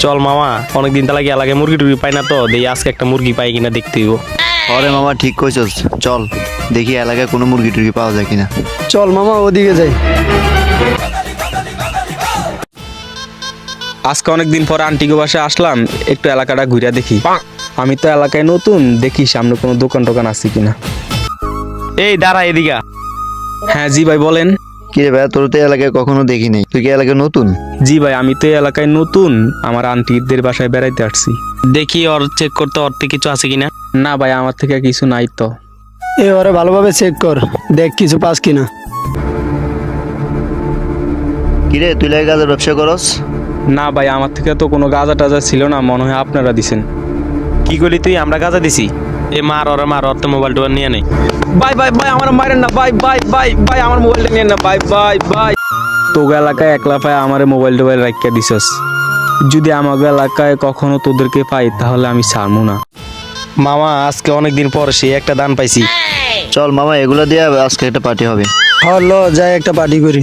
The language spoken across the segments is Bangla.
চল মামা, অনেকদিন তালাকে এলাকায় মুরগি টুরগি পাই না, তো দেখি আজকে একটা মুরগি পাই কিনা দেখতে হইব। আরে মামা ঠিক কইছস, চল দেখি এলাকায় কোনো মুরগি টুরগি পাওয়া যায় কিনা। চল মামা ওদিকে যাই। আজকে অনেকদিন পর আন্টিকে বাসায় আসলাম, একটু এলাকাটা ঘুরে দেখি। আমি তো এলাকায় নতুন, দেখি সামনে কোনো দোকান টোকান আছে কিনা। এই দাঁড়া এদিকে। হ্যাঁ জি ভাই বলেন। কি রে ভাই, তোর তো এলাকায় কখনো দেখি নাই, তুই কি এলাকায় নতুন? জি ভাই আমি তো এই এলাকায় নতুন, আমার আন্টিদের বাসায় বেড়াইতে আসছি। দেখি ওর চেক করতে, ওর থেকে কিছু আছে কিনা। না ভাই আমার থেকে কিছু নাই তো। এ ওরে ভালোভাবে চেক কর, দেখ কিছু পাস কিনা। কি রে, তুই লাগে গাঁজার ব্যবসা করস? না ভাই আমার থেকে তো কোনো গাঁজা টাজা ছিল না, মনে হয় আপনারা দিছেন। কি করলি তুই? আমরা গাঁজা দিছি। এ মার ওর, মার ওর, তো মোবাইল টোবাইল নিয়ে নেই। ভাই ভাই ভাই আমার মারেন না ভাই, ভাই ভাই ভাই আমার মোবাইলটা নিয়ে না ভাই, ভাই ভাই। তোকে এলাকায় একলা পায় আমার মোবাইল টোবাইল রাখিয়া দিছস, যদি আমাকে এলাকায় কখনো তোদেরকে পাই তাহলে আমি ছাড়বো না। মামা আজকে অনেকদিন পর সে একটা দান পাইছি। চল মামা, এগুলো দিয়ে আজকে একটা পার্টি হবে। ল যাই একটা পার্টি করি।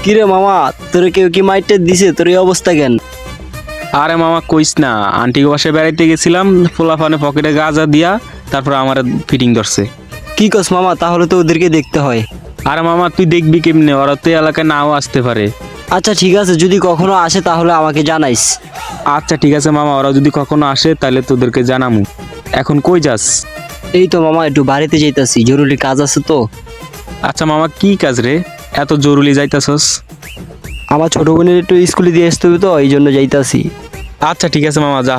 কিরে মামা, তোর কেউ কি মাইটে দিছে? তোর এই অবস্থা কেন? আরে মামা কইস না, আন্টিকে বাসায় বেড়াইতে গেছিলাম, পোলাপানে পকেটে গাঁজা দিয়া তারপর আমার ফিটিং ধরছে। কি কস মামা, তাহলে তো ওদেরকে দেখতে হয়। আরে মামা তুই দেখবি কেমনে, ওরা তো এই এলাকায় নাও আসতে পারে। আচ্ছা ঠিক আছে, যদি কখনো আসে তাহলে আমাকে জানাইস। আচ্ছা ঠিক আছে মামা, ওরা যদি কখনো আসে তাহলে তোদেরকে জানামু। এখন কই যাস? এই তো মামা একটু বাড়িতে যাইতাছি, জরুরি কাজ আছে তো। আচ্ছা মামা কি কাজ রে, এত জরুরি যাইতাছস? আমার ছোট বোনের একটু স্কুলে দিয়ে আসতে হবে তো, এই জন্য যাইতাছি। আচ্ছা ঠিক আছে মামা যা।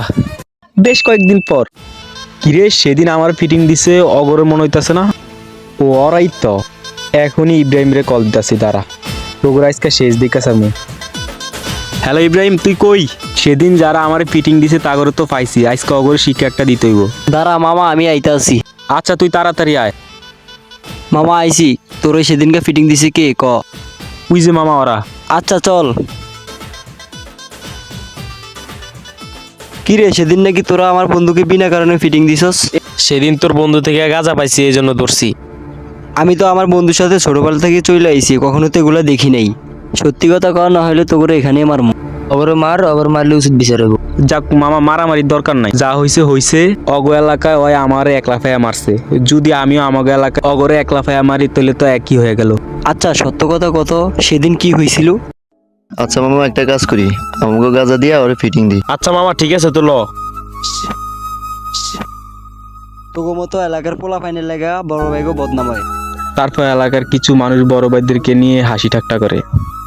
বেশ কয়েকদিন পর। কিরে সেদিন আমার ফিটিং দিছে, অগরে মনে হইতাছে না? ও ওরাই তো। এখনই ইব্রাহিম রে কল দিতাছি, দাঁড়া। তোগরা আজকে শেষ দিকাছে আমি। হ্যালো ইব্রাহিম, তুই কই? সেদিন যারা আমার ফিটিং দিছে তাগরে তো পাইছি, আজকে অগরে শিক্ষা একটা দিতে হইব। দাঁড়া মামা, আমি আইতাছি। আচ্ছা তুই তাড়াতাড়ি আয়। মামা আইছি। তোর ওই সেদিনকে ফিটিং দিছে কে ক? ওই যে মামা ওরা। আচ্ছা চল। কিরে সেদিন নাকি তোরা আমার বন্ধুকে বিনা কারণে ফিটিং দিছস? সেদিন তোর বন্ধু থেকে গাঁজা পাইছি, এই জন্য ধরছি। আমি তো আমার বন্ধুর সাথে ছোটবেলা থেকে চলে আইছি, কখনো তো এগুলো দেখি নাই। সত্যি কথা কওয়া না হলে তো করে এখানে মারমু। আবার মারলে উচিত বিচার হবো। যাক মামা, মারামারির দরকার নাই, যা হইছে হইছে। অগ এলাকায় ওই আমারে একলা ফায়া মারছে, যদি আমিও আমাকে এলাকায় অগরে একলা ফায়া মারি তাহলে তো একই হয়ে গেল। আচ্ছা সত্য কথা কত, সেদিন কি হয়েছিল? আচ্ছা মামা একটা কাজ করি, আমাকে গাঁজা দিয়ে ওরে ফিটিং দিই। আচ্ছা মামা ঠিক আছে, তো ল। তোগো মতো এলাকার পোলা ফাইনের লাগা বড় ভাইগো বদনাম হয়। তারপর এলাকার কিছু মানুষ বড় ভাইদেরকে নিয়ে হাসি ঠাট্টা করে।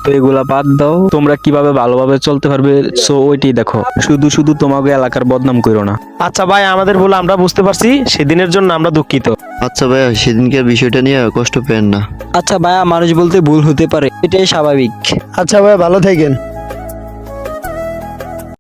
তো এগুলা বাদ দাও, তোমরা কিভাবে ভালোভাবে চলতে পারবে সো ওইটাই দেখো, শুধু শুধু তোমাকে এলাকার বদনাম করো না। আচ্ছা ভাই, আমাদের ভুল আমরা বুঝতে পারছি, সেদিনের জন্য আমরা দুঃখিত। আচ্ছা ভাইয়া, সেদিনকার বিষয়টা নিয়ে কষ্ট পেন না। আচ্ছা ভাইয়া, মানুষ বলতে ভুল হতে পারে, এটাই স্বাভাবিক। আচ্ছা ভাইয়া ভালো থাকেন।